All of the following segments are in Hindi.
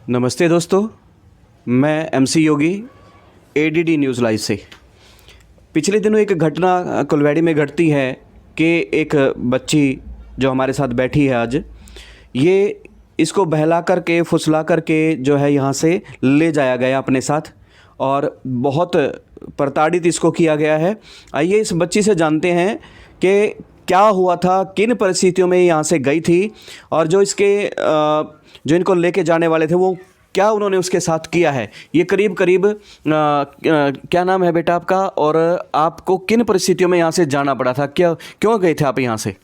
नमस्ते दोस्तों, मैं एमसी योगी एडीडी न्यूज़ लाइव से। पिछले दिनों एक घटना कुलवैड़ी में घटती है कि एक बच्ची जो हमारे साथ बैठी है आज, ये इसको बहला कर के फुसला कर के जो है यहाँ से ले जाया गया अपने साथ और बहुत प्रताड़ित इसको किया गया है। आइए इस बच्ची से जानते हैं कि क्या हुआ था, किन परिस्थितियों में यहाँ से गई थी और जो इनको लेके जाने वाले थे वो क्या उन्होंने उसके साथ किया है। ये करीब करीब क्या नाम है बेटा आपका, और आपको किन परिस्थितियों में यहाँ से जाना पड़ा था, क्यों गए थे आप यहाँ से?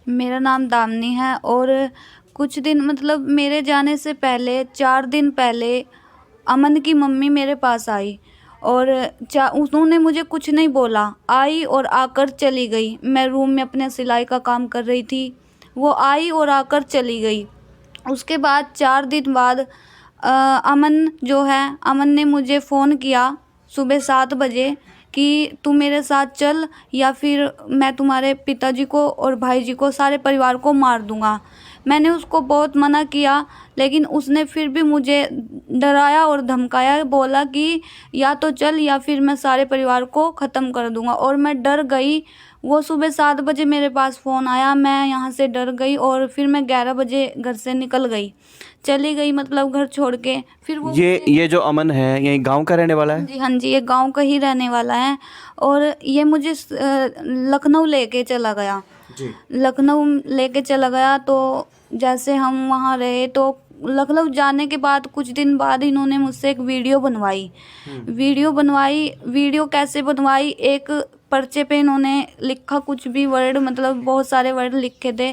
मेरा नाम दामिनी है और कुछ दिन मतलब मेरे जाने से पहले 4 दिन पहले अमन की मम्मी मेरे पास आई और उन्होंने मुझे कुछ नहीं बोला, आई और आकर चली गई। मैं रूम में अपने सिलाई का काम कर रही थी, वो आई और आकर चली गई। उसके बाद 4 दिन बाद अमन ने मुझे फ़ोन किया सुबह 7 बजे कि तू मेरे साथ चल या फिर मैं तुम्हारे पिताजी को और भाई जी को, सारे परिवार को मार दूंगा। मैंने उसको बहुत मना किया लेकिन उसने फिर भी मुझे डराया और धमकाया, बोला कि या तो चल या फिर मैं सारे परिवार को ख़त्म कर दूंगा। और मैं डर गई। वो सुबह 7 बजे मेरे पास फ़ोन आया, मैं यहाँ से डर गई और फिर मैं 11 बजे घर से निकल गई, चली गई, मतलब घर छोड़ के। फिर वो ये जो अमन है यही गांव का रहने वाला है? जी हाँ जी, ये गांव का ही रहने वाला है और ये मुझे लखनऊ लेके चला गया। जी। लखनऊ लेके चला गया तो जैसे हम वहाँ रहे तो लखनऊ जाने के बाद कुछ दिन बाद इन्होंने मुझसे एक वीडियो बनवाई। वीडियो कैसे बनवाई, एक पर्चे पे इन्होंने लिखा कुछ भी वर्ड, मतलब बहुत सारे वर्ड लिखे थे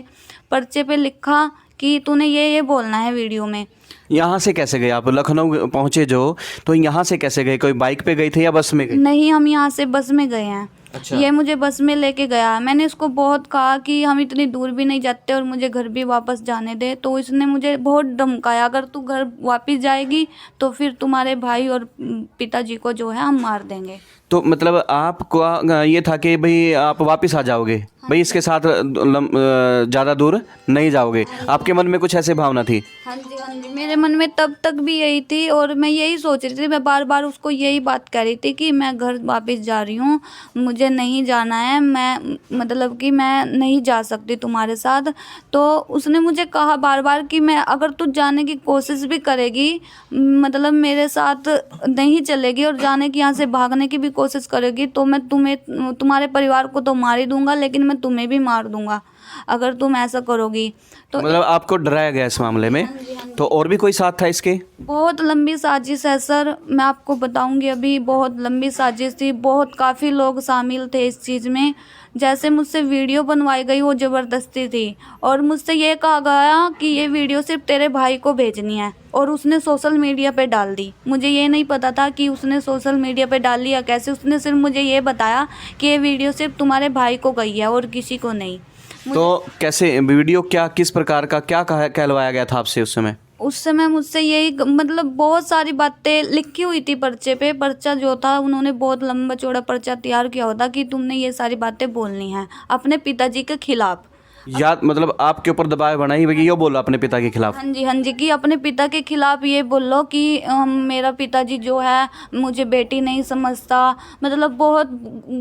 पर्चे पे, लिखा कि तूने ये बोलना है वीडियो में। यहाँ से कैसे गए आप? लखनऊ पहुँचे तो यहाँ से कैसे गए? कोई बाइक पे गए थे या बस में गए? नहीं, हम यहाँ से बस में गए हैं। अच्छा। ये मुझे बस में लेके गया। मैंने इसको बहुत कहा कि हम इतनी दूर भी नहीं जाते और मुझे घर भी वापस जाने दे, तो इसने मुझे बहुत धमकाया, अगर तू घर वापस जाएगी तो फिर तुम्हारे भाई और पिताजी को जो है हम मार देंगे। तो मतलब आपको ये था कि भाई आप वापस आ जाओगे, भाई इसके साथ ज़्यादा दूर नहीं जाओगे, आपके मन में कुछ ऐसे भावना थी? हाँ जी, मेरे मन में तब तक भी यही थी और मैं यही सोच रही थी, मैं बार बार उसको यही बात कह रही थी कि मैं घर वापस जा रही हूँ, मुझे नहीं जाना है, मैं मतलब कि मैं नहीं जा सकती तुम्हारे साथ। तो उसने मुझे कहा बार बार कि मैं, अगर तू जाने की कोशिश भी करेगी, मतलब मेरे साथ नहीं चलेगी और जाने की, यहाँ से भागने की भी कोशिश करेगी तो मैं तुम्हारे परिवार को तो मार ही दूंगा, लेकिन मैं तुम्हें भी मार दूंगा अगर तुम ऐसा करोगी। तो मतलब आपको डराया गया इस मामले में? हाँ जी। तो और भी कोई साथ था इसके? बहुत लंबी साजिश है सर, मैं आपको बताऊंगी अभी। बहुत लंबी साजिश थी, बहुत काफ़ी लोग शामिल थे इस चीज़ में। जैसे मुझसे वीडियो बनवाई गई वो ज़बरदस्ती थी और मुझसे ये कहा गया कि ये वीडियो सिर्फ तेरे भाई को भेजनी है और उसने सोशल मीडिया पे डाल दी। मुझे ये नहीं पता था कि उसने सोशल मीडिया पे डाल लिया कैसे। उसने सिर्फ मुझे ये बताया कि ये वीडियो सिर्फ तुम्हारे भाई को गई है और किसी को नहीं। तो कैसे वीडियो, किस प्रकार का, क्या कहलवाया गया था आपसे उस समय? उस समय मुझसे यही, मतलब बहुत सारी बातें लिखी हुई थी पर्चे पे। पर्चा जो था उन्होंने बहुत लंबा चौड़ा पर्चा तैयार किया होता कि तुमने ये सारी बातें बोलनी है अपने पिताजी के खिलाफ। या मतलब आपके ऊपर दबाव बनाई कि ये बोलो अपने पिता के खिलाफ? हाँ जी, कि अपने पिता के खिलाफ ये बोलो कि मेरा पिताजी जो है मुझे बेटी नहीं समझता। मतलब बहुत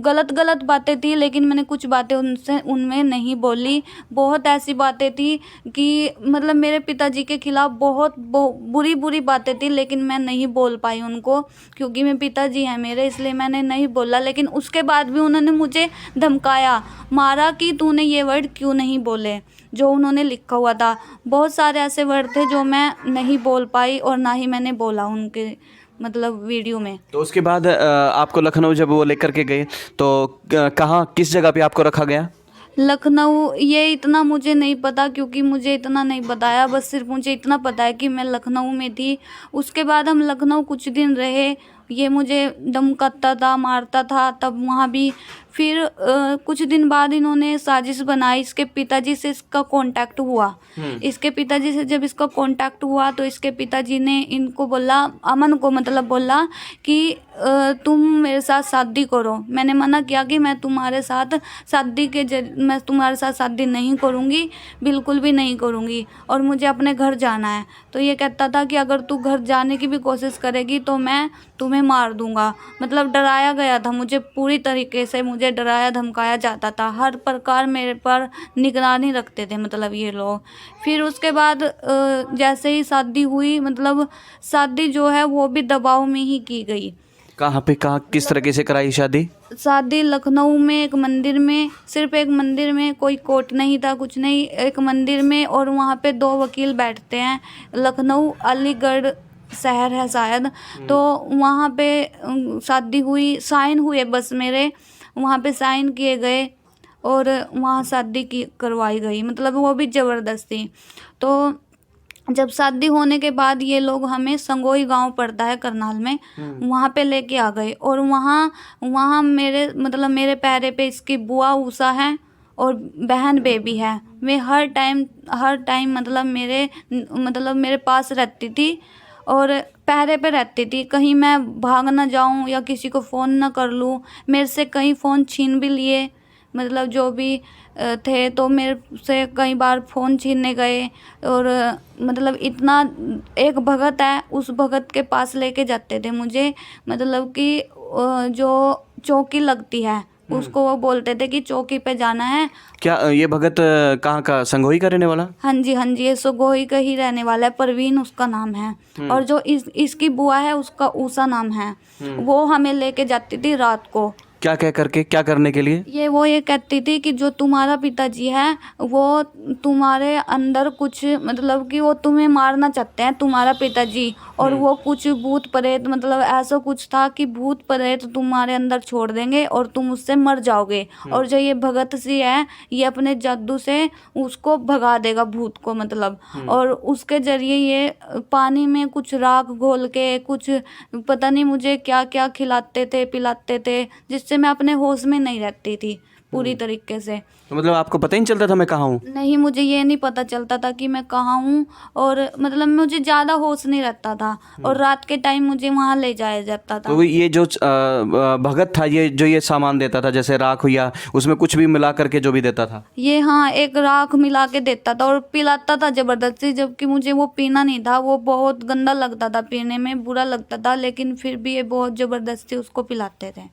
गलत बातें थी, लेकिन मैंने कुछ बातें उनमें नहीं बोली। बहुत ऐसी बातें थी कि मतलब मेरे पिताजी के खिलाफ बहुत बुरी बातें थी, लेकिन मैं नहीं बोल पाई उनको क्योंकि मेरे पिताजी हैं मेरे, इसलिए मैंने नहीं बोला। लेकिन उसके बाद भी उन्होंने मुझे धमकाया, मारा कि तूने ये वर्ड क्यों नहीं बोले जो उन्होंने लिखा हुआ था। बहुत सारे ऐसे वर्ड थे जो मैं नहीं बोल पाई और ना ही मैंने बोला उनके मतलब वीडियो में। तो उसके बाद आपको लखनऊ जब वो लेकर के गए तो कहाँ, किस जगह पे आपको रखा गया? लखनऊ, ये इतना मुझे नहीं पता क्योंकि मुझे इतना नहीं बताया। बस सिर्फ मुझे इतना पता है कि मैं लखनऊ में थी। उसके बाद हम लखनऊ कुछ दिन रहे। ये मुझे धमकाता था, मारता था। तब वहाँ भी फिर कुछ दिन बाद इन्होंने साजिश बनाई। इसके पिताजी से इसका कांटेक्ट हुआ। इसके पिताजी से जब इसका कांटेक्ट हुआ तो इसके पिताजी ने इनको बोला, अमन को मतलब बोला कि तुम मेरे साथ शादी करो। मैंने मना किया कि मैं तुम्हारे साथ मैं तुम्हारे साथ शादी नहीं करूँगी, बिल्कुल भी नहीं करूँगी, और मुझे अपने घर जाना है। तो ये कहता था कि अगर तू घर जाने की भी कोशिश करेगी तो मैं तुम्हें मार दूंगा। मतलब डराया गया था मुझे, पूरी तरीके से मुझे डराया धमकाया जाता था। हर प्रकार मेरे पर निगरानी रखते थे मतलब ये लोग। फिर उसके बाद जैसे ही शादी हुई, मतलब शादी जो है वो भी दबाव में ही की गई। कहाँ किस तरीके से कराई शादी? शादी लखनऊ में एक मंदिर में, सिर्फ एक मंदिर में, कोई कोर्ट नहीं था, कुछ नहीं, एक मंदिर में। और वहाँ पे 2 वकील बैठते हैं। लखनऊ अलीगढ़ शहर है शायद। तो वहाँ पे शादी हुई, साइन हुए बस मेरे, वहाँ पे साइन किए गए और वहाँ शादी की करवाई गई, मतलब वो भी ज़बरदस्ती। तो जब शादी होने के बाद ये लोग हमें संगोई गांव पड़ता है करनाल में, वहाँ पे लेके आ गए। और वहाँ मेरे पैरे पे इसकी बुआ उषा है और बहन बेबी है। वे हर टाइम मतलब मेरे पास रहती थी और पहरे पे रहती थी। कहीं मैं भाग ना जाऊँ या किसी को फ़ोन ना कर लूँ। मेरे से कई फ़ोन छीन भी लिए, मतलब जो भी थे, तो मेरे से कई बार फ़ोन छीनने गए। और मतलब इतना, एक भगत है, उस भगत के पास लेके जाते थे मुझे, मतलब कि जो चौकी लगती है उसको वो बोलते थे कि चौकी पे जाना है। क्या ये भगत कहाँ का, संगोई का रहने वाला? हाँ जी, ये संगोई का ही रहने वाला है, परवीन उसका नाम है। और जो इसकी बुआ है उसका उषा नाम है। वो हमें लेके जाती थी रात को। क्या करने के लिए? ये कहती थी कि जो तुम्हारा पिताजी है वो तुम्हारे अंदर कुछ, मतलब कि वो तुम्हें मारना चाहते हैं, तुम्हारा पिताजी। और वो कुछ भूत प्रेत, मतलब ऐसा कुछ था कि भूत प्रेत तुम्हारे अंदर छोड़ देंगे और तुम उससे मर जाओगे। और जो ये भगत सी है, ये अपने जादू से उसको भगा देगा, भूत को मतलब। और उसके जरिए ये पानी में कुछ राख घोल के, कुछ पता नहीं मुझे क्या क्या खिलाते थे पिलाते थे, जिससे मैं अपने होश में नहीं रहती थी पूरी तरीके से। तो मतलब आपको पता ही नहीं चलता था मैं कहाँ हूँ? नहीं, मुझे ये नहीं पता चलता था कि मैं कहाँ हूँ। और मतलब मुझे ज़्यादा होश नहीं रहता था। और रात के टाइम मुझे वहाँ ले जाया जाता था। तो ये जो भगत था, ये जो ये सामान देता था, जैसे राख हुआ, उसमें कुछ भी मिला करके जो भी देता था? ये हाँ, एक राख मिला के देता था और पिलाता था ज़बरदस्ती, जबकि मुझे वो पीना नहीं था। वो बहुत गंदा लगता था, पीने में बुरा लगता था, लेकिन फिर भी ये बहुत ज़बरदस्ती उसको पिलाते थे।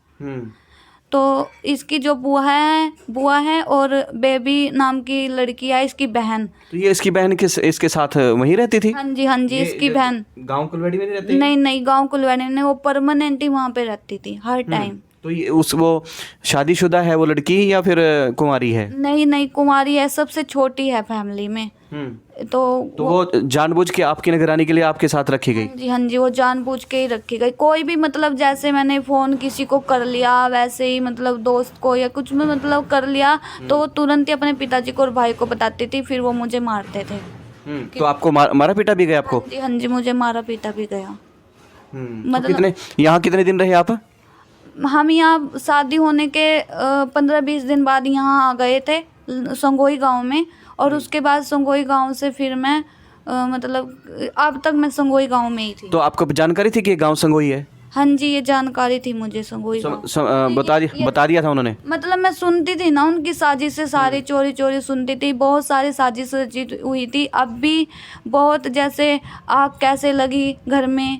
तो इसकी जो बुआ है और बेबी नाम की लड़की है, इसकी बहन। तो ये इसकी बहन इसके साथ वहीं रहती थी? हाँ जी, इसकी बहन गांव कुलवाड़ी में नहीं रहती? नहीं, गांव कुलवाड़ी में, वो परमानेंट ही वहाँ पे रहती थी हर टाइम। तो ये वो शादीशुदा है वो लड़की, या फिर कुंवारी है? नहीं, कुमारी है, सबसे छोटी है फैमिली में। तो वो जानबूझ के आपकी निगरानी के लिए आपके साथ रखी गई? हाँ जी, वो जानबूझ के ही रखी गई। कोई भी मतलब जैसे मैंने फ़ोन किसी को कर लिया, वैसे ही मतलब दोस्त को या कुछ में मतलब कर लिया, तो वो तुरंत ही अपने पिताजी को और भाई को बताती थी, फिर वो मुझे मारते थे। तो आपको मारा पीटा भी गया आपको? हाँ जी, मुझे मारा पीटा भी गया। मतलब यहाँ कितने दिन रहे आप? हम यहाँ शादी होने के 15-20 दिन बाद यहाँ आ गए थे संगोई गांव में। और उसके बाद संगोई गांव से फिर मैं मतलब अब तक मैं संगोई गांव में ही थी। तो आपको जानकारी थी कि ये गांव संगोई है? हाँ जी, ये जानकारी थी मुझे संगोई गांव। बता दिया था उन्होंने? मतलब मैं सुनती थी ना उनकी साजिशें सारी, चोरी सुनती थी, बहुत सारी साजिश रची हुई थी। अब भी बहुत, जैसे आग कैसे लगी घर में,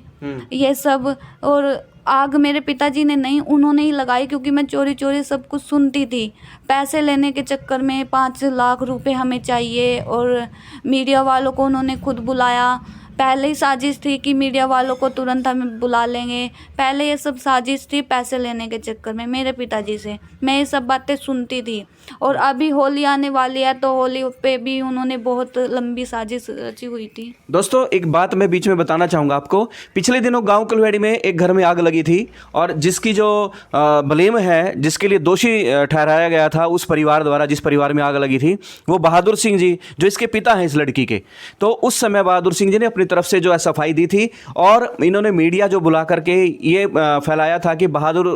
ये सब। और आग मेरे पिताजी ने नहीं, उन्होंने ही लगाई, क्योंकि मैं चोरी सब कुछ सुनती थी। पैसे लेने के चक्कर में 5 लाख रुपए हमें चाहिए, और मीडिया वालों को उन्होंने खुद बुलाया। पहले ही साजिश थी कि मीडिया वालों को तुरंत हमें बुला लेंगे। पहले ये सब साजिश थी पैसे लेने के चक्कर में मेरे पिताजी से। मैं ये सब बातें सुनती थी। और अभी होली आने वाली है, तो होली पे भी उन्होंने बहुत लंबी साजिश रची हुई थी। दोस्तों, एक बात मैं बीच में बताना चाहूँगा आपको। पिछले दिनों गांव कुलवेड़ी में एक घर में आग लगी थी, और जिसकी जो ब्लेम है, जिसके लिए दोषी ठहराया गया था उस परिवार द्वारा, जिस परिवार में आग लगी थी, वो बहादुर सिंह जी, जो इसके पिता हैं इस लड़की के। तो उस समय बहादुर सिंह जी ने अपनी तरफ से जो है सफाई दी थी और इन्होंने मीडिया जो बुला करके ये फैलाया था कि बहादुर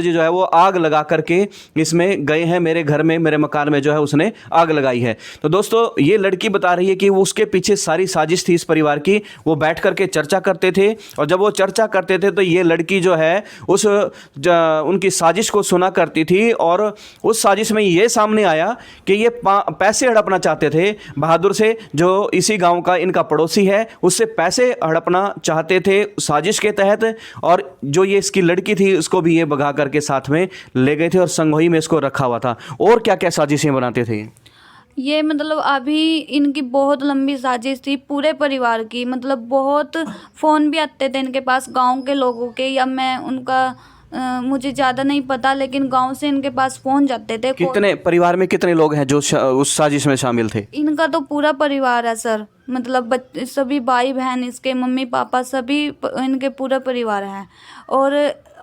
जी जो है वो आग लगा करके इसमें गए हैं, मेरे घर में, मेरे मकान में जो है उसने आग लगाई है। तो दोस्तों ये लड़की बता रही है कि वो उसके पीछे सारी साजिश थी इस परिवार की। वो बैठ करके चर्चा करते थे और जब वो चर्चा करते थे तो ये लड़की जो है उनकी साजिश को सुना करती थी और उस साजिश में ये सामने आया कि ये पैसे हड़पना चाहते थे बहादुर से, जो इसी गांव का इनका पड़ोसी है, उससे पैसे हड़पना चाहते थे साजिश के तहत। और जो ये इसकी लड़की थी उसको भी ये भगा करके साथ में ले गए थे और संगोई में इसको रखा हुआ था। और क्या क्या साजिशें बनाते थे ये मतलब अभी इनकी बहुत लंबी साजिश थी पूरे परिवार की। मतलब बहुत फ़ोन भी आते थे इनके पास गांव के लोगों के, या मैं उनका मुझे ज़्यादा नहीं पता, लेकिन गांव से इनके पास फ़ोन जाते थे। कितने परिवार में कितने लोग हैं जो उस साजिश में शामिल थे? इनका तो पूरा परिवार है सर, मतलब सभी भाई बहन, इसके मम्मी पापा, सभी इनके पूरा परिवार है। और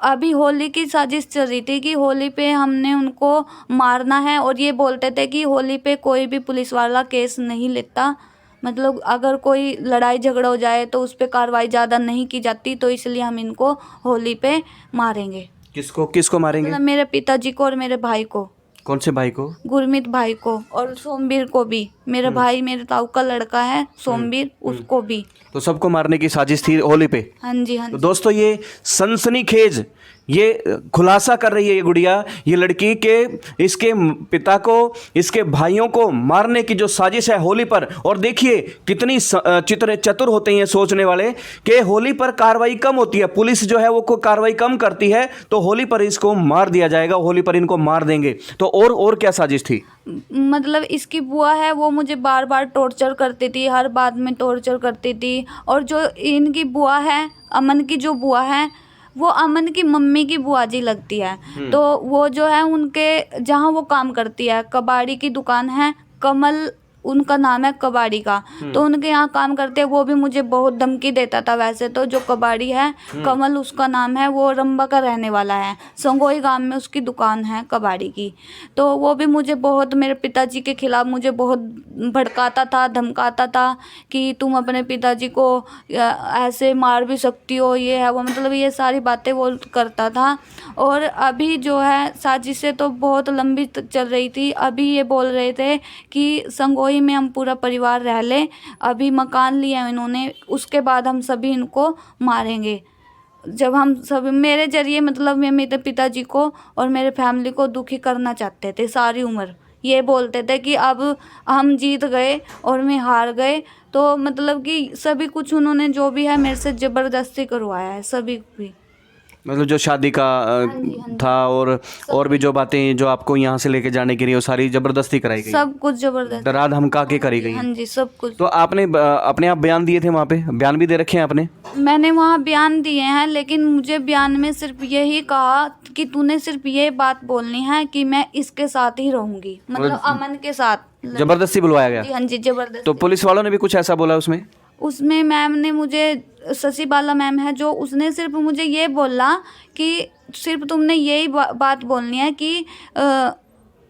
अभी होली की साजिश चल रही थी कि होली पे हमने उनको मारना है, और ये बोलते थे कि होली पे कोई भी पुलिस वाला केस नहीं लेता, मतलब अगर कोई लड़ाई झगड़ा हो जाए तो उस पर कार्रवाई ज़्यादा नहीं की जाती, तो इसलिए हम इनको होली पे मारेंगे। किसको मारेंगे? मतलब मेरे पिताजी को और मेरे भाई को। कौन से भाई को? गुरमीत भाई को, और सोमवीर को भी। मेरा भाई मेरे ताऊ का लड़का है सोमवीर, उसको भी। तो सबको मारने की साजिश थी होली पे? हाँ जी, हाँ तो जी। दोस्तों ये सनसनीखेज ये खुलासा कर रही है ये गुड़िया, ये लड़की के इसके पिता को, इसके भाइयों को मारने की जो साजिश है होली पर। और देखिए कितनी चतुर होते हैं सोचने वाले कि होली पर कार्रवाई कम होती है, पुलिस जो है वो कार्रवाई कम करती है, तो होली पर इसको मार दिया जाएगा, होली पर इनको मार देंगे। तो और क्या साजिश थी? मतलब इसकी बुआ है वो मुझे बार बार टॉर्चर करती थी, हर बात में टॉर्चर करती थी। और जो इनकी बुआ है, अमन की जो बुआ है, वो अमन की मम्मी की बुआ जी लगती है। तो वो जो है उनके जहाँ वो काम करती है, कबाड़ी की दुकान है, कमल उनका नाम है कबाड़ी का, तो उनके यहाँ काम करते हैं। वो भी मुझे बहुत धमकी देता था। वैसे तो जो कबाड़ी है, कमल उसका नाम है, वो रंबा का रहने वाला है, संगोई गांव में उसकी दुकान है कबाड़ी की। तो वो भी मुझे बहुत, मेरे पिताजी के खिलाफ मुझे बहुत भड़काता था, धमकाता था कि तुम अपने पिताजी को ऐसे मार भी सकती हो, ये है वो, मतलब ये सारी बातें वो करता था। और अभी जो है साजिशें तो बहुत लंबी चल रही थी। अभी ये बोल रहे थे कि संगोई में हम पूरा परिवार रह लें, अभी मकान लिया इन्होंने, उसके बाद हम सभी इनको मारेंगे। जब हम सब मेरे जरिए, मतलब मैं मेरे पिताजी को और मेरे फैमिली को दुखी करना चाहते थे सारी उम्र। ये बोलते थे कि अब हम जीत गए और मैं हार गए, तो मतलब कि सभी कुछ उन्होंने जो भी है मेरे से ज़बरदस्ती करवाया है, सभी भी। मतलब जो शादी का था और भी जो बातें जो आपको यहाँ से लेके जाने के लिए, वो सारी जबरदस्ती कराई गई? सब कुछ जबरदस्त, डरा धमका के करी गई? हाँ जी, सब कुछ। तो आपने अपने आप बयान दिए थे वहाँ पे? बयान भी दे रखे हैं आपने? मैंने वहाँ बयान दिए हैं, लेकिन मुझे बयान में सिर्फ यही कहा कि तूने सिर्फ ये बात बोलनी है कि मैं इसके साथ ही रहूंगी, मतलब अमन के साथ। जबरदस्ती बुलवाया गया? हाँ जी, जबरदस्ती। तो पुलिस वालों ने भी कुछ ऐसा बोला उसमें? उसमें मैम ने मुझे, शशि बाला मैम है जो, उसने सिर्फ मुझे ये बोला कि सिर्फ तुमने यही बात बोलनी है कि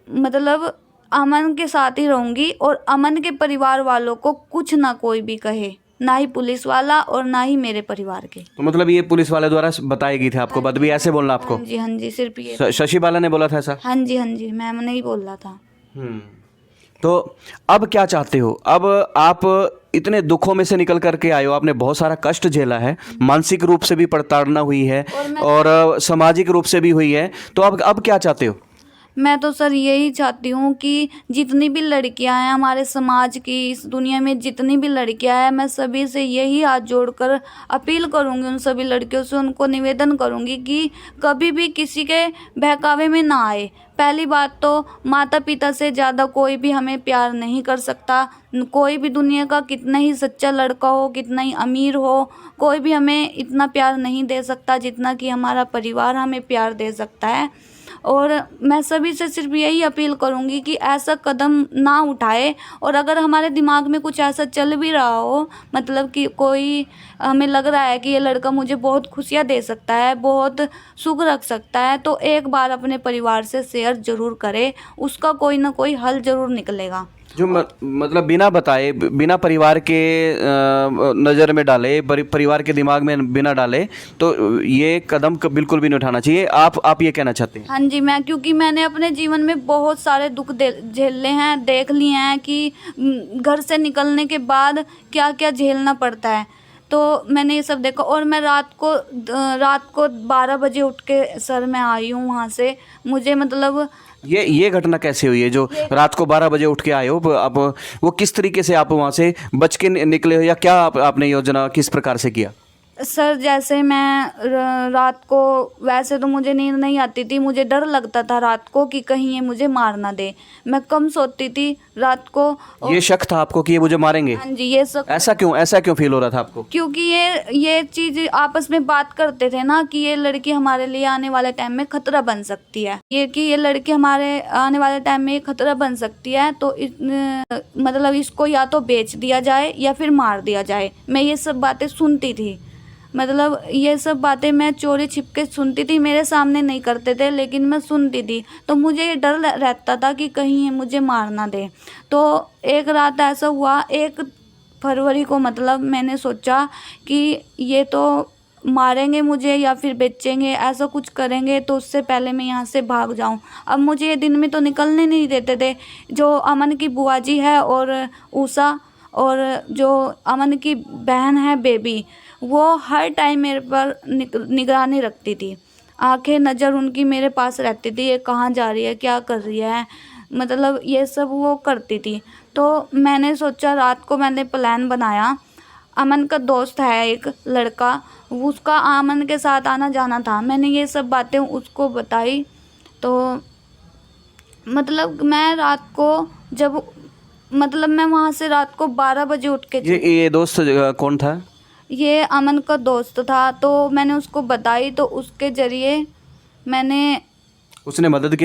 मतलब अमन के साथ ही रहूंगी, और अमन के परिवार वालों को कुछ ना कोई भी कहे, ना ही पुलिस वाला और ना ही मेरे परिवार के। तो मतलब ये पुलिस वाले द्वारा बताई गई थी आपको बात भी, ऐसे बोलना आपको? हाँ जी, हाँ जी, सिर्फ ये। शशि बाला ने बोला था ऐसा? हाँ जी, हाँ जी, मैम ने ही बोला था। तो अब क्या चाहते हो? अब आप इतने दुखों में से निकल करके आए हो, आपने बहुत सारा कष्ट झेला है, मानसिक रूप से भी प्रताड़ना हुई है और सामाजिक रूप से भी हुई है, तो अब क्या चाहते हो? मैं तो सर यही चाहती हूँ कि जितनी भी लड़कियां हैं हमारे समाज की, इस दुनिया में जितनी भी लड़कियां हैं, मैं सभी से यही हाथ जोड़कर अपील करूँगी, उन सभी लड़कियों से उनको निवेदन करूँगी कि कभी भी किसी के बहकावे में ना आए। पहली बात तो माता पिता से ज़्यादा कोई भी हमें प्यार नहीं कर सकता। कोई भी दुनिया का कितना ही सच्चा लड़का हो, कितना ही अमीर हो, कोई भी हमें इतना प्यार नहीं दे सकता जितना कि हमारा परिवार हमें प्यार दे सकता है। और मैं सभी से सिर्फ यही अपील करूँगी कि ऐसा कदम ना उठाए, और अगर हमारे दिमाग में कुछ ऐसा चल भी रहा हो, मतलब कि कोई हमें लग रहा है कि ये लड़का मुझे बहुत खुशियाँ दे सकता है, बहुत सुख रख सकता है, तो एक बार अपने परिवार से शेयर ज़रूर करें, उसका कोई ना कोई हल ज़रूर निकलेगा। जो मतलब बिना बताए, बिना परिवार के नज़र में डाले, परिवार के दिमाग में बिना डाले, तो ये कदम बिल्कुल भी नहीं उठाना चाहिए। आप ये कहना चाहते हैं? हाँ जी, क्योंकि मैंने अपने जीवन में बहुत सारे दुख झेले हैं, देख लिए हैं कि घर से निकलने के बाद क्या क्या झेलना पड़ता है। तो मैंने ये सब देखा, और मैं रात को 12 बजे उठ के सर मैं आई हूँ वहाँ से। मुझे मतलब ये घटना कैसे हुई है जो रात को 12 बजे उठ के आए हो? आप वो किस तरीके से आप वहाँ से बच के निकले हो, या क्या आपने योजना किस प्रकार से किया? सर, जैसे मैं रात को, वैसे तो मुझे नींद नहीं आती थी, मुझे डर लगता था रात को कि कहीं ये मुझे मार ना दे। मैं कम सोती थी रात को। ये शक था आपको कि ये मुझे मारेंगे? हाँ जी, ये सब। ऐसा क्यों फील हो रहा था आपको? क्योंकि ये चीज़ आपस में बात करते थे ना कि ये लड़की हमारे लिए आने वाले टाइम में खतरा बन सकती है, ये लड़की हमारे आने वाले टाइम में खतरा बन सकती है, तो मतलब इसको या तो बेच दिया जाए या फिर मार दिया जाए। मैं ये सब बातें सुनती थी, मतलब ये सब बातें मैं चोरी छिपके सुनती थी। मेरे सामने नहीं करते थे, लेकिन मैं सुनती थी, तो मुझे ये डर रहता था कि कहीं ये मुझे मार ना दे। तो एक रात ऐसा हुआ, 1 फरवरी को, मतलब मैंने सोचा कि ये तो मारेंगे मुझे या फिर बेचेंगे, ऐसा कुछ करेंगे, तो उससे पहले मैं यहाँ से भाग जाऊँ। अब मुझे ये दिन में तो निकलने नहीं देते थे। जो अमन की बुआ जी है और उषा, और जो अमन की बहन है बेबी, वो हर टाइम मेरे पर निगरानी रखती थी। आंखें नज़र उनकी मेरे पास रहती थी, ये कहाँ जा रही है, क्या कर रही है, मतलब ये सब वो करती थी। तो मैंने सोचा, रात को मैंने प्लान बनाया। अमन का दोस्त है एक लड़का, उसका अमन के साथ आना जाना था। मैंने ये सब बातें उसको बताई। तो मतलब मैं रात को जब, मतलब मैं वहाँ से रात को 12 बजे उठ के ये दोस्त कौन था? ये अमन का दोस्त था। तो मैंने उसको बताई, तो उसके ज़रिए उसने मदद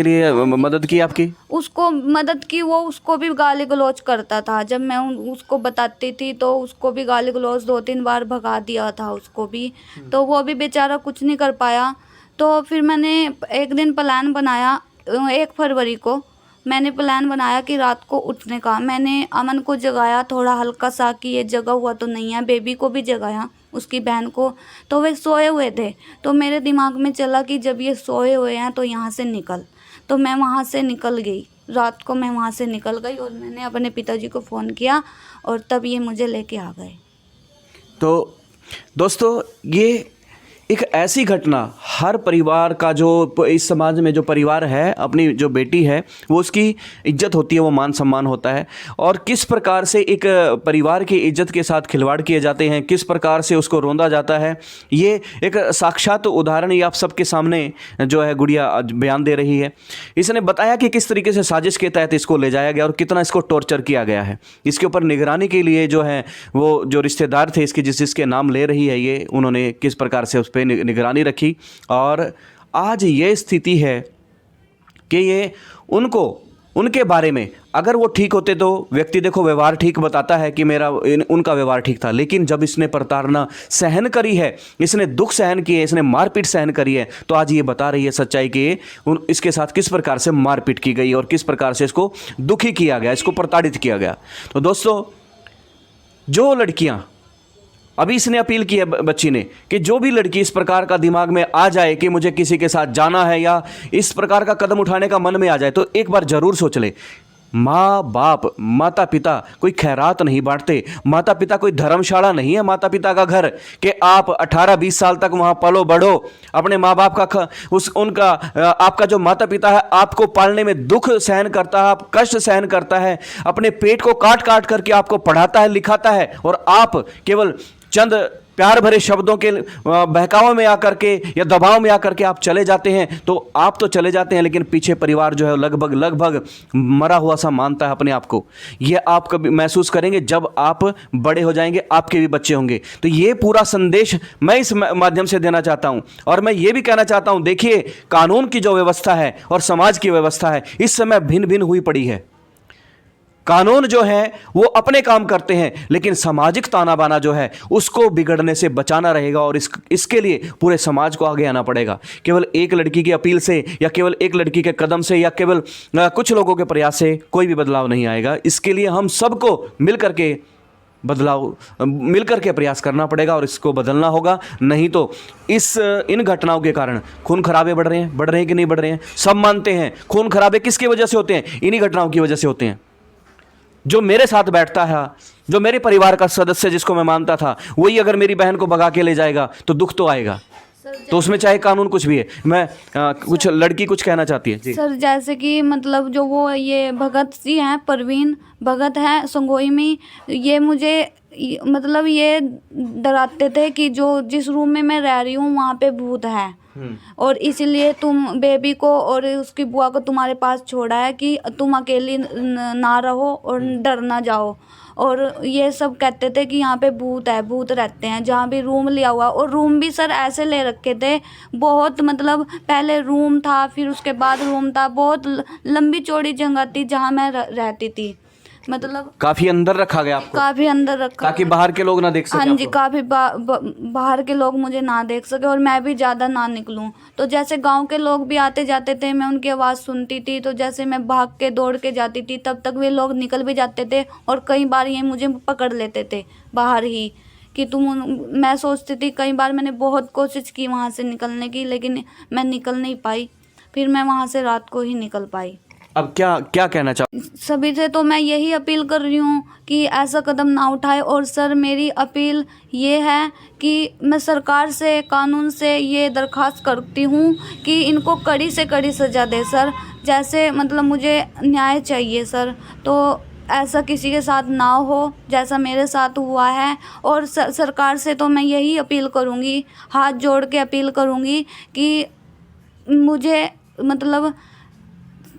की आपकी? उसको मदद की। वो उसको भी गाली गलौज करता था। जब मैं उसको बताती थी तो उसको भी गाली गलौज 2-3 बार भगा दिया था उसको भी। तो वो भी बेचारा कुछ नहीं कर पाया। तो फिर मैंने एक दिन प्लान बनाया, 1 फरवरी को मैंने प्लान बनाया कि रात को उठने का। मैंने अमन को जगाया थोड़ा हल्का सा कि ये जगा हुआ तो नहीं है। बेबी को भी जगाया, उसकी बहन को, तो वे सोए हुए थे। तो मेरे दिमाग में चला कि जब ये सोए हुए हैं तो यहाँ से निकल। तो मैं वहाँ से निकल गई, रात को मैं वहाँ से निकल गई और मैंने अपने पिताजी को फ़ोन किया और तब ये मुझे लेके आ गए। तो दोस्तों, ये एक ऐसी घटना, हर परिवार का, जो इस समाज में जो परिवार है, अपनी जो बेटी है वो उसकी इज्जत होती है, वो मान सम्मान होता है। और किस प्रकार से एक परिवार की इज्जत के साथ खिलवाड़ किए जाते हैं, किस प्रकार से उसको रोंदा जाता है, ये एक साक्षात उदाहरण ही आप सबके सामने जो है गुड़िया बयान दे रही है। इसने बताया कि किस तरीके से साजिश के तहत इसको ले जाया गया और कितना इसको टॉर्चर किया गया है। इसके ऊपर निगरानी के लिए जो है वो जो रिश्तेदार थे इसके, जिसके नाम ले रही है ये, उन्होंने किस प्रकार से उस पे निगरानी रखी। और आज ये स्थिति है कि ये उनके बारे में, अगर वो ठीक होते तो व्यक्ति देखो व्यवहार ठीक बताता है कि उनका व्यवहार ठीक था, लेकिन जब इसने प्रताड़ना सहन करी है, इसने दुख सहन किए, इसने मारपीट सहन करी है, तो आज ये बता रही है सच्चाई कि इसके साथ किस प्रकार से मारपीट की गई और किस प्रकार से इसको दुखी किया गया, इसको प्रताड़ित किया गया। तो दोस्तों, जो लड़कियां, अभी इसने अपील की है बच्ची ने कि जो भी लड़की इस प्रकार का दिमाग में आ जाए कि मुझे किसी के साथ जाना है या इस प्रकार का कदम उठाने का मन में आ जाए, तो एक बार जरूर सोच ले। माँ बाप, माता पिता कोई खैरात नहीं बांटते, माता पिता कोई धर्मशाला नहीं है माता पिता का घर कि आप 18-20 साल तक वहाँ पलो बढ़ो। अपने माँ बाप का आपका जो माता पिता है आपको पालने में दुख सहन करता है, आप कष्ट सहन करता है, अपने पेट को काट काट करके आपको पढ़ाता है, लिखाता है, और आप केवल चंद प्यार भरे शब्दों के बहकावे में आकर के या दबाव में आकर के आप चले जाते हैं। तो आप तो चले जाते हैं, लेकिन पीछे परिवार जो है लगभग मरा हुआ सा मानता है अपने आप को। ये आप कभी महसूस करेंगे जब आप बड़े हो जाएंगे, आपके भी बच्चे होंगे। तो ये पूरा संदेश मैं इस माध्यम से देना चाहता हूं। और मैं ये भी कहना चाहता हूं, देखिए कानून की जो व्यवस्था है और समाज की व्यवस्था है इस समय भिन्न भिन्न हुई पड़ी है। कानून जो है वो अपने काम करते हैं, लेकिन सामाजिक ताना बाना जो है उसको बिगड़ने से बचाना रहेगा और इसके लिए पूरे समाज को आगे आना पड़ेगा। केवल एक लड़की की अपील से या केवल एक लड़की के कदम से या केवल कुछ लोगों के प्रयास से कोई भी बदलाव नहीं आएगा। इसके लिए हम सबको मिलकर के प्रयास करना पड़ेगा और इसको बदलना होगा। नहीं तो इन घटनाओं के कारण खून खराबे बढ़ रहे हैं कि नहीं बढ़ रहे हैं? सब मानते हैं खून खराबे किसकी वजह से होते हैं? इन्हीं घटनाओं की वजह से होते हैं। जो मेरे साथ बैठता है, जो मेरे परिवार का सदस्य जिसको मैं मानता था, वही अगर मेरी बहन को भगा के ले जाएगा तो दुख तो आएगा। तो उसमें चाहे कानून कुछ भी है। मैं कुछ लड़की कुछ कहना चाहती है जी। सर जैसे कि मतलब जो वो ये भगत जी हैं, परवीन भगत हैं संगोई में, ये मुझे मतलब ये डराते थे कि जो जिस रूम में मैं रह रही हूँ वहाँ पे भूत है और इसीलिए तुम बेबी को और उसकी बुआ को तुम्हारे पास छोड़ा है कि तुम अकेली ना रहो और डर ना जाओ। और ये सब कहते थे कि यहाँ पे भूत है, भूत रहते हैं। जहाँ भी रूम लिया हुआ, और रूम भी सर ऐसे ले रखे थे बहुत, मतलब पहले रूम था फिर उसके बाद रूम था, बहुत लंबी चौड़ी जगह थी जहाँ मैं रहती थी। मतलब काफी अंदर रखा गया आपको? काफी अंदर रखा, ताकि बाहर के लोग ना देख सके। हाँ जी, आपको? काफी बाहर के लोग मुझे ना देख सके और मैं भी ज्यादा ना निकलूं। तो जैसे गांव के लोग भी आते जाते थे, मैं उनकी आवाज़ सुनती थी, तो जैसे मैं भाग के दौड़ के जाती थी तब तक वे लोग निकल भी जाते थे और कई बार ये मुझे पकड़ लेते थे बाहर ही कि मैं सोचती थी, कई बार मैंने बहुत कोशिश की वहाँ से निकलने की, लेकिन मैं निकल नहीं पाई। फिर मैं वहाँ से रात को ही निकल पाई। अब क्या कहना चाहो? सभी से तो मैं यही अपील कर रही हूँ कि ऐसा कदम ना उठाए। और सर मेरी अपील ये है कि मैं सरकार से, कानून से ये दरख्वास्त करती हूँ कि इनको कड़ी से कड़ी सज़ा दे सर। जैसे मतलब मुझे न्याय चाहिए सर, तो ऐसा किसी के साथ ना हो जैसा मेरे साथ हुआ है। और सरकार से तो मैं यही अपील करूँगी, हाथ जोड़ के अपील करूँगी कि मुझे मतलब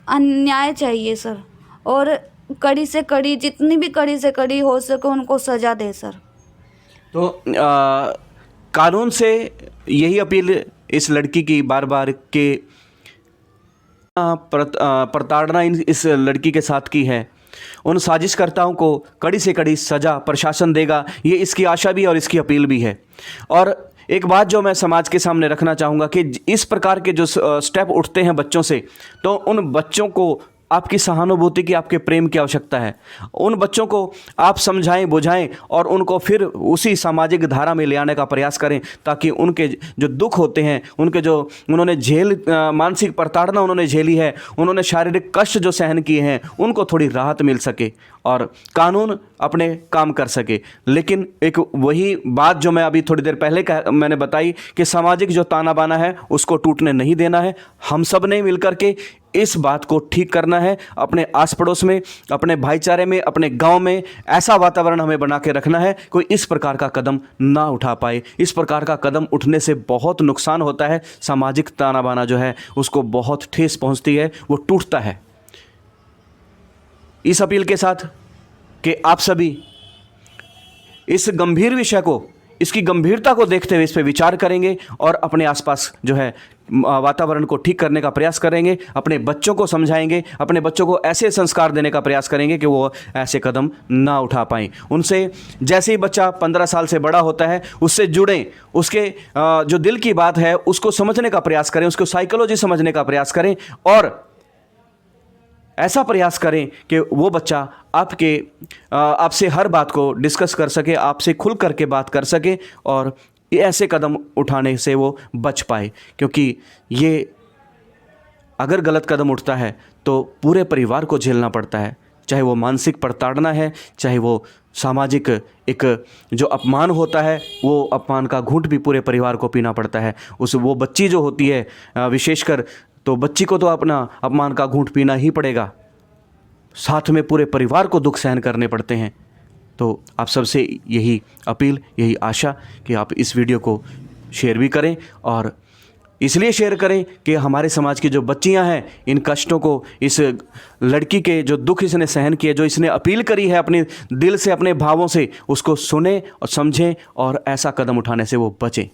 अन्याय चाहिए सर, और कड़ी से कड़ी, जितनी भी कड़ी से कड़ी हो सके उनको सज़ा दे सर। तो कानून से यही अपील इस लड़की की बार बार के प्रताड़ना इस लड़की के साथ की है, उन साजिशकर्ताओं को कड़ी से कड़ी सज़ा प्रशासन देगा, ये इसकी आशा भी और इसकी अपील भी है। और एक बात जो मैं समाज के सामने रखना चाहूँगा कि इस प्रकार के जो स्टेप उठते हैं बच्चों से, तो उन बच्चों को आपकी सहानुभूति की, आपके प्रेम की आवश्यकता है। उन बच्चों को आप समझाएं, बुझाएं और उनको फिर उसी सामाजिक धारा में ले आने का प्रयास करें, ताकि उनके जो दुख होते हैं, उनके जो उन्होंने मानसिक प्रताड़ना उन्होंने झेली है, उन्होंने शारीरिक कष्ट जो सहन किए हैं, उनको थोड़ी राहत मिल सके और कानून अपने काम कर सके। लेकिन एक वही बात जो मैं अभी थोड़ी देर पहले मैंने बताई कि सामाजिक जो ताना बाना है उसको टूटने नहीं देना है। हम सब ने मिलकर के इस बात को ठीक करना है। अपने आस पड़ोस में, अपने भाईचारे में, अपने गांव में ऐसा वातावरण हमें बना के रखना है कोई इस प्रकार का कदम ना उठा पाए। इस प्रकार का कदम उठने से बहुत नुकसान होता है। सामाजिक ताना बाना जो है उसको बहुत ठेस पहुंचती है, वो टूटता है। इस अपील के साथ कि आप सभी इस गंभीर विषय को, इसकी गंभीरता को देखते हुए इस पर विचार करेंगे और अपने आसपास जो है वातावरण को ठीक करने का प्रयास करेंगे, अपने बच्चों को समझाएंगे, अपने बच्चों को ऐसे संस्कार देने का प्रयास करेंगे कि वो ऐसे कदम ना उठा पाएं। उनसे जैसे ही बच्चा 15 साल से बड़ा होता है उससे जुड़ें, उसके जो दिल की बात है उसको समझने का प्रयास करें, उसको साइकोलॉजी समझने का प्रयास करें और ऐसा प्रयास करें कि वो बच्चा आपसे हर बात को डिस्कस कर सके, आपसे खुल करके बात कर सके और ऐसे कदम उठाने से वो बच पाए। क्योंकि ये अगर गलत कदम उठता है तो पूरे परिवार को झेलना पड़ता है, चाहे वो मानसिक प्रताड़ना है, चाहे वो सामाजिक एक जो अपमान होता है, वो अपमान का घूंट भी पूरे परिवार को पीना पड़ता है। वो बच्ची जो होती है विशेषकर, तो बच्ची को तो अपना अपमान का घूंट पीना ही पड़ेगा, साथ में पूरे परिवार को दुख सहन करने पड़ते हैं। तो आप सबसे यही अपील, यही आशा कि आप इस वीडियो को शेयर भी करें और इसलिए शेयर करें कि हमारे समाज की जो बच्चियां हैं इन कष्टों को, इस लड़की के जो दुख इसने सहन किए, जो इसने अपील करी है अपने दिल से, अपने भावों से, उसको सुने और समझें और ऐसा कदम उठाने से वो बचें।